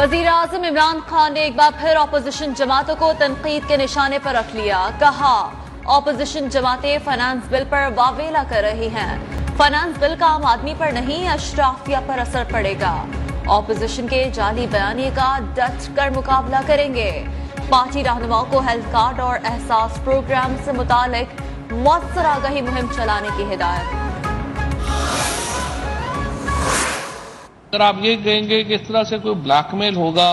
वजीर आजम इमरान खान ने एक बार फिर अपोजिशन जमातों को तनकीद के निशाने पर रख लिया। कहा, अपोजिशन जमातें फाइनेंस बिल पर वावेला कर रही हैं। फाइनेंस बिल का आम आदमी पर नहीं, अशराफिया पर असर पड़ेगा। अपोजिशन के जाली बयानी का डट कर मुकाबला करेंगे। पार्टी रहनुमाओं को हेल्थ कार्ड और एहसास प्रोग्राम से मुतालिक मौसर आगाही मुहिम चलाने की हिदायत। अगर आप ये कहेंगे कि इस तरह से कोई ब्लैकमेल होगा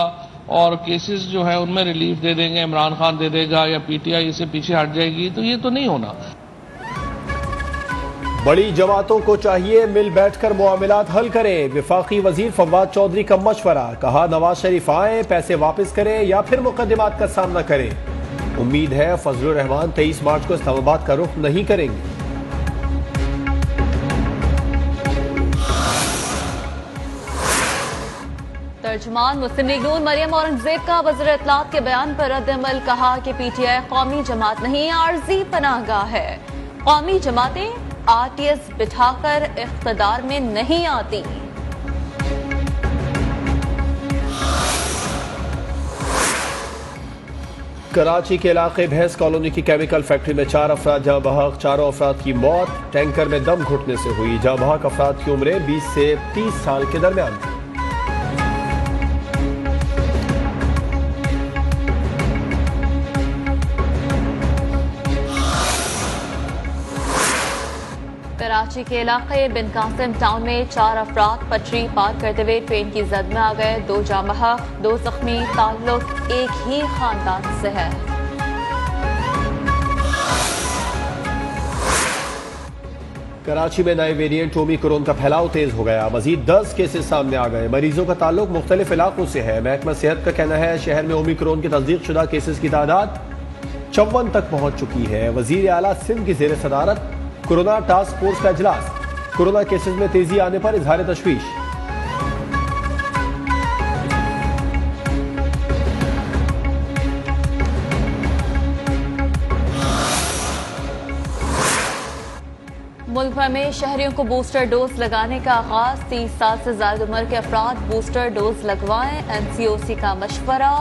और केसेस जो है उनमें रिलीफ दे देंगे, इमरान खान दे देगा या पीटीआई इससे पीछे हट जाएगी, तो ये तो नहीं होना। बड़ी जमातों को चाहिए मिल बैठकर मामलात हल करें। वफाकी वजीर फवाद चौधरी का मशवरा। कहा, नवाज शरीफ आए, पैसे वापस करें या फिर मुकदमात का सामना करें। उम्मीद है फजलुर रहमान 23 मार्च को इस्लामाबाद का रुख नहीं करेंगे। तर्जुमान मुस्लिम लीग नून मरियम औरंगजेब का वज़ीर इत्तलात के बयान पर रद्द-ए-अमल। कहा कि पीटीआई कौमी जमात नहीं, आर्जी पनाहगाह है। कौमी जमातें आरटीएस बिठाकर इख्तिदार में नहीं आती। कराची के इलाके भैंस कॉलोनी की केमिकल फैक्ट्री में 4 अफराद जहाँ बहक, 4 अफराद की मौत टैंकर में दम घुटने से हुई। जहाँ बहक अफराद की उम्रें 20 से 30 साल के दरमियान थी। कराची के इलाके बिन कासिम टाउन में 4 अफराद पटरी पार करते हुए ट्रेन की जद में आ गए। 2 जाँ बहक, 2 जख्मी, ताल्लुक एक ही खानदान से है। कराची में नए वेरिएंट ओमिक्रॉन का फैलाव तेज हो गया। मजीद 10 केसेस सामने आ गए। मरीजों का ताल्लुक मुख्तलिफ इलाकों से है। महकमा सेहत का कहना है शहर में ओमिक्रॉन की तस्दीक शुदा केसेस की तादाद 54 तक पहुंच चुकी है। वजीर आला सिंध की जेर सदारत कोरोना टास्क फोर्स का इजलास। कोरोना केसेस में तेजी आने पर इजहार तशवीश। मुल्क भर में शहरियों को बूस्टर डोज लगाने का आगाज। 30 साल से ज्यादा उम्र के अफराद बूस्टर डोज लगवाएं। एनसीओसी का मशवरा।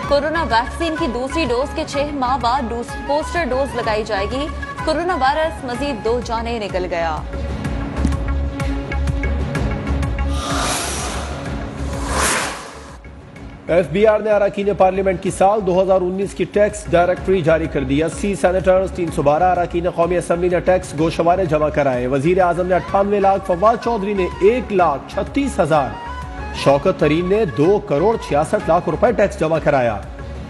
कोरोना वैक्सीन की दूसरी डोज के 6 माह बाद बूस्टर डोज लगाई जाएगी। कोरोना वायरस मजीद 2 जानें निकल गया। एफबीआर ने अरकान पार्लियामेंट की साल 2019 की टैक्स डायरेक्टरी जारी कर दी। 80 सेनेटर्स, 312 अरकान कौमी असम्बली ने टैक्स गोशवारे जमा कराए। वजीर आजम ने 98 लाख, फवाद चौधरी ने 1,36,000, शौकत तरीन ने 2,66,00,000 रुपए टैक्स जमा कराया।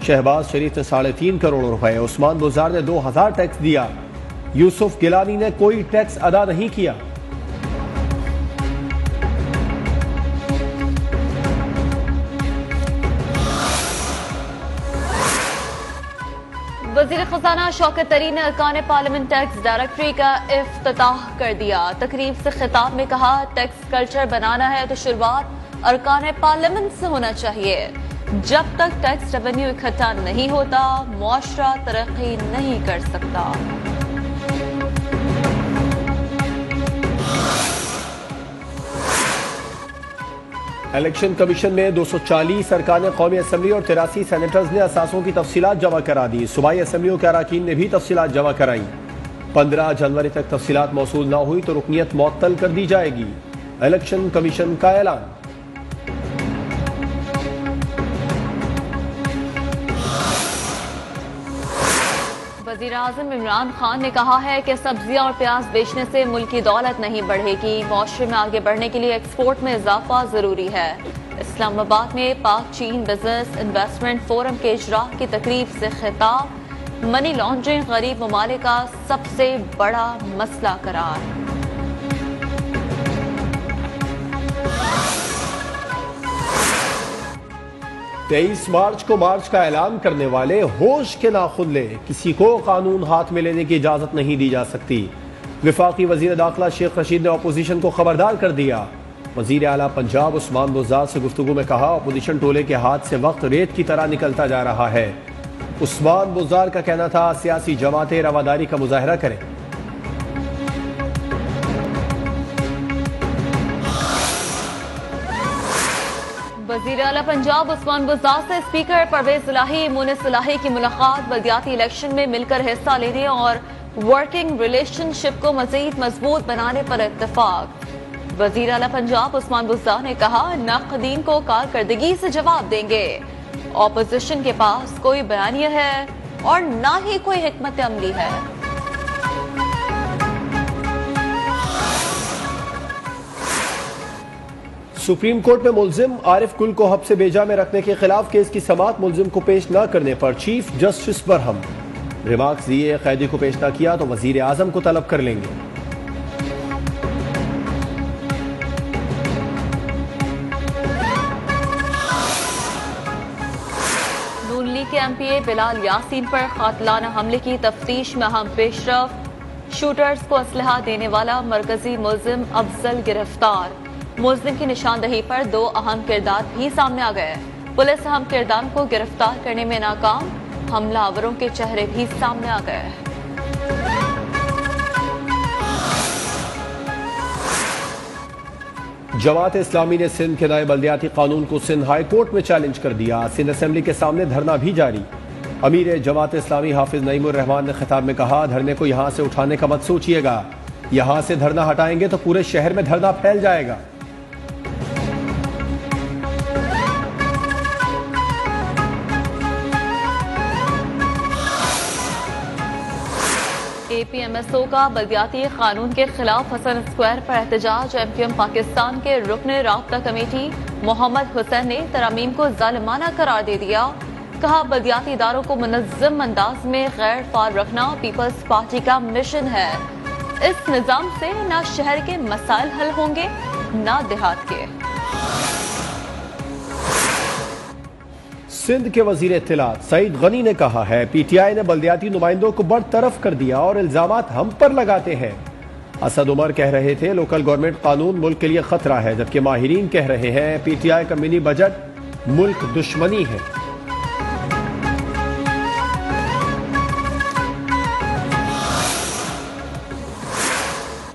शहबाज शरीफ ने 3.5 करोड़ रुपए, उस्मान बुज़दार ने 2,000 टैक्स दिया। यूसुफ गिलानी ने कोई टैक्स अदा नहीं किया। वजीर खजाना शौकत तरीन ने अरकान पार्लियामेंट टैक्स डायरेक्टरी का इफ्तिताह कर दिया। तकरीब से खिताब में कहा, टैक्स कल्चर बनाना है तो शुरुआत अरकान पार्लियामेंट से होना चाहिए। जब तक टैक्स रेवेन्यू इकट्ठा नहीं होता, मुआशरा तरक्की नहीं कर सकता। इलेक्शन कमीशन में 240 अरकान कौमी असम्बली और 83 सेनेटर्स ने असासों की तफसीलात जमा करा दी। सूबाई असम्बलियों के अरकान ने भी तफसीलात जमा कराई। 15 जनवरी तक तफसीलात मौसूल न हुई तो रुकनियत मुअत्तल कर दी जाएगी। इलेक्शन कमीशन का ऐलान। वज़ीर आज़म इमरान खान ने कहा है कि सब्जियां और प्याज बेचने से मुल्क की दौलत नहीं बढ़ेगी। मुआशरे में आगे बढ़ने के लिए एक्सपोर्ट में इजाफा जरूरी है। इस्लामाबाद में पाक चीन बिजनेस इन्वेस्टमेंट फोरम के इजरा की तकरीब से खिताब। मनी लॉन्ड्रिंग गरीब ममालिक का सबसे बड़ा मसला करार। 23 मार्च को मार्च का ऐलान करने वाले होश के नाखुन ले। किसी को कानून हाथ में लेने की इजाजत नहीं दी जा सकती। वफाकी वजीर दाखिला शेख रशीद ने अपोजिशन को खबरदार कर दिया। वजीर आला पंजाब उस्मान बुज़दार से गुफ्तगू में कहा, अपोजिशन टोले के हाथ से वक्त रेत की तरह निकलता जा रहा है। उस्मान बुज़दार का कहना था, सियासी जमातें रवादारी का मुजाहरा करें। वजीर आला पंजाब उस्मान बुज़दार से स्पीकर परवेज इलाही मुनिस इलाही की मुलाकात बल्दियाती इलेक्शन में मिलकर हिस्सा लेने और वर्किंग रिलेशनशिप को मजीद मजबूत बनाने पर इत्तेफाक। वजीर आला पंजाब उस्मान बुज़दार ने कहा, नाक़दीन को कारकर्दगी से जवाब देंगे। ऑपोजिशन के पास कोई बयानिया है और ना ही कोई हिकमत अमली है। सुप्रीम कोर्ट में मुल्जिम आरिफ गुल को हब्से बेजा में रखने के खिलाफ केस की समाअत मुल्जिम को पेश न करने पर चीफ जस्टिस बरहम। रिमार्क्स दिए, कैदी को पेश न किया तो वजीर आजम को तलब कर लेंगे। नून लीग के एमपीए बिलाल यासीन पर कातिलाना हमले की तफ्तीश में अहम पेशरफ। शूटर्स को असलहा देने वाला मरकजी मुल्जिम अफजल गिरफ्तार। मुल्जिम की निशानदही पर 2 अहम किरदार भी सामने आ गए। पुलिस अहम किरदार को गिरफ्तार करने में नाकाम। हमलावरों के चेहरे भी सामने आ गए। जमात इस्लामी ने सिंध के नए बल्दियाती कानून को सिंध हाई कोर्ट में चैलेंज कर दिया। सिंध असेंबली के सामने धरना भी जारी। अमीर जमात इस्लामी हाफिज नईमुर रहमान ने खिताब में कहा, धरने को यहां से उठाने का मत सोचिएगा। यहां से धरना हटाएंगे तो पूरे शहर में धरना फैल जाएगा। APMSO का बल्दियाती कानून के खिलाफ हसन स्क्वायर पर एहतजाज। MQM पाकिस्तान के रुकन राब्ता कमेटी मोहम्मद हुसैन ने तरामीम को जालिमाना करार दे दिया। कहा, बल्दियाती इदारों को मुनज़्ज़म अंदाज में गैर फार रखना पीपल्स पार्टी का मिशन है। इस निजाम से न शहर के मसाइल हल होंगे न देहात के। सिंध के वजीर इत्तिलात सईद गनी ने कहा है, PTI ने बल्दियाती नुमाइंदों को बरतरफ कर दिया और इल्जामात हम पर लगाते हैं। असद उमर कह रहे थे लोकल गवर्नमेंट कानून मुल्क के लिए खतरा है, जबकि माहिरीन कह रहे हैं PTI का मिनी बजट मुल्क दुश्मनी है।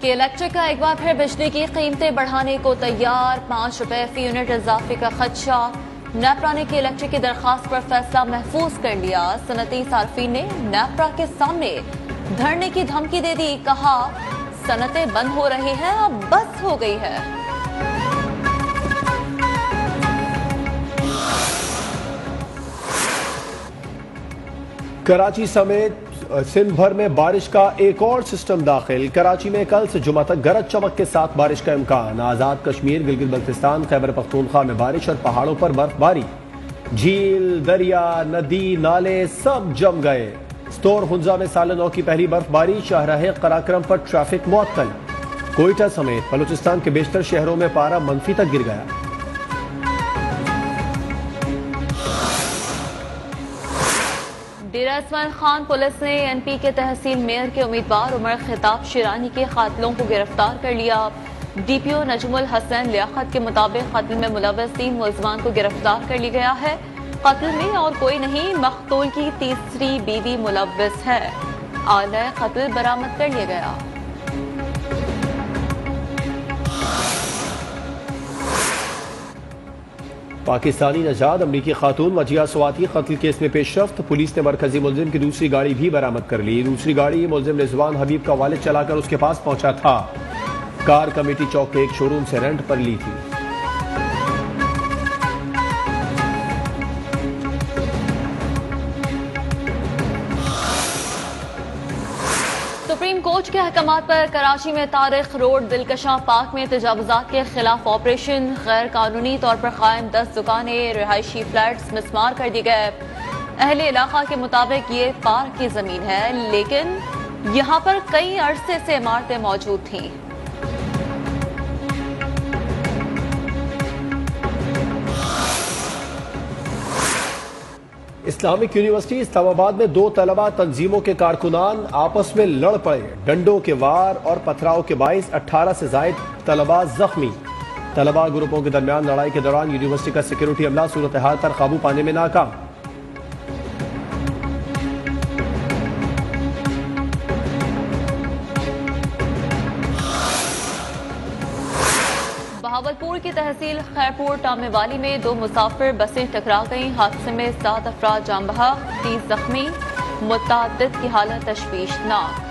कि इलेक्ट्रिक का एक बार फिर बिजली की कीमतें बढ़ाने को तैयार। 5 रुपए फी यूनिट इजाफे का खदशा। नेपरा ने की इलेक्ट्रिक की दरखास्त पर फैसला महफूज कर लिया। सनती सार्फिन ने नेपरा के सामने धरने की धमकी दे दी। कहा, सनतें बंद हो रही हैं, अब बस हो गई है। कराची समेत सिंध भर में बारिश का एक और सिस्टम दाखिल। कराची में कल से जुमा तक गरज चमक के साथ बारिश का इम्कान। आजाद कश्मीर, गिलगित बल्तिस्तान, खैबर पख्तूनख्वा में बारिश और पहाड़ों पर बर्फबारी। झील, दरिया, नदी, नाले सब जम गए। स्तोर हुंजा में साल 9 की पहली बर्फबारी। शाहराह कराक्रम पर ट्रैफिक मुअत्तल। कोयटा समेत बलूचिस्तान के बेशतर शहरों में पारा मनफी तक गिर गया। डेरा इस्माइल खान पुलिस ने NP के तहसील मेयर के उम्मीदवार उमर खिताब शिरानी के कातिलों को गिरफ्तार कर लिया। DPO नजमुल हसन लियाकत के मुताबिक कत्ल में मुलव्वस 3 मुलजमान को गिरफ्तार कर लिया गया है। कत्ल में और कोई नहीं, मकतूल की तीसरी बीवी मुलव्वस है। आला कत्ल बरामद कर लिया गया। पाकिस्तानी नजाद अमरीकी खातून मजिया स्वाति कत्ल केस में पेशरफ्त। पुलिस ने मरकजी मुलजिम की दूसरी गाड़ी भी बरामद कर ली। दूसरी गाड़ी मुलजिम रिजवान हबीब का वालिद चलाकर उसके पास पहुंचा था। कार कमेटी चौक के एक शोरूम से रेंट पर ली थी। सुप्रीम कोर्ट के अहकामात पर कराची में तारिक रोड दिलकशां पार्क में तजावुजात के खिलाफ ऑपरेशन। गैर कानूनी तौर पर कायम 10 दुकानें, रिहायशी फ्लैट्स मिसमार कर दिए गए। अहले इलाका के मुताबिक ये पार्क की जमीन है, लेकिन यहाँ पर कई अरसे से इमारतें मौजूद थीं। इस्लामिक यूनिवर्सिटी इस्लामाबाद में 2 तलबा तंजीमों के कारकुनान आपस में लड़ पड़े। डंडों के वार और पथराव के बाइस 18 से जायद तलबा जख्मी। तलबा ग्रुपों के दरमियान लड़ाई के दौरान यूनिवर्सिटी का सिक्योरिटी अमला सूरत हाल पर काबू पाने में नाकाम। बावलपुर की तहसील खैरपुर टामेवाली में 2 मुसाफिर बसें टकरा गईं। हादसे में 7 अफराद जान बहक, 30 जख्मी, मुतअद्दिद की हालत तशवीशनाक।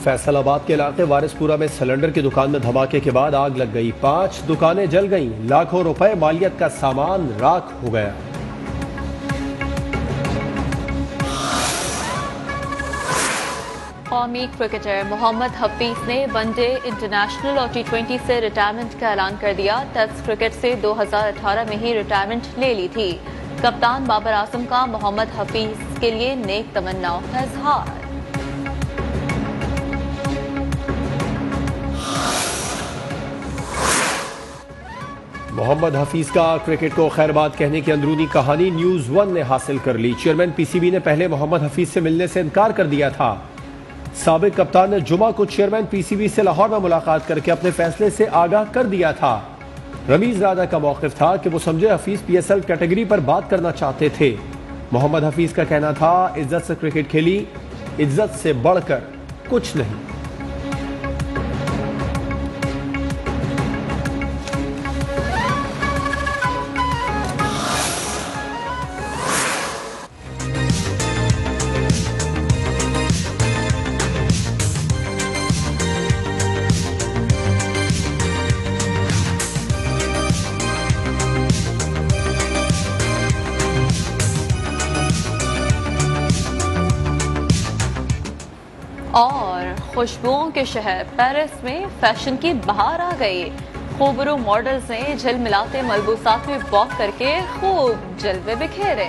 फैसलाबाद के इलाके वारिसपुरा में सिलेंडर की दुकान में धमाके के बाद आग लग गई। 5 दुकानें जल गईं। लाखों रुपए मालियत का सामान राख हो गया। कौमी क्रिकेटर मोहम्मद हफीज ने वनडे, इंटरनेशनल और T20 से रिटायरमेंट का ऐलान कर दिया। टेस्ट क्रिकेट से 2018 में ही रिटायरमेंट ले ली थी। कप्तान बाबर आजम का मोहम्मद हफीज के लिए नेक तमन्नाओं का इजहार। मोहम्मद हफीज का क्रिकेट को खैरबाद कहने की अंदरूनी कहानी न्यूज़ 1 ने हासिल कर ली। चेयरमैन PCB ने पहले मोहम्मद हफीज से मिलने से इनकार कर दिया था। साबिक कप्तान ने जुमा को चेयरमैन PCB से लाहौर में मुलाकात करके अपने फैसले से आगाह कर दिया था। रमीज राजा का मौक़िफ़ था कि वो समझे हफीज PSL कैटेगरी पर बात करना चाहते थे। मोहम्मद हफीज का कहना था, इज्जत से क्रिकेट खेली, इज्जत से बढ़कर कुछ नहीं। और खुशबुओं के शहर पेरिस में फैशन की बहार आ गई। खूबरू मॉडल्स ने झिलमिलाते मलबूसात में वॉक करके खूब जलवे बिखेरे।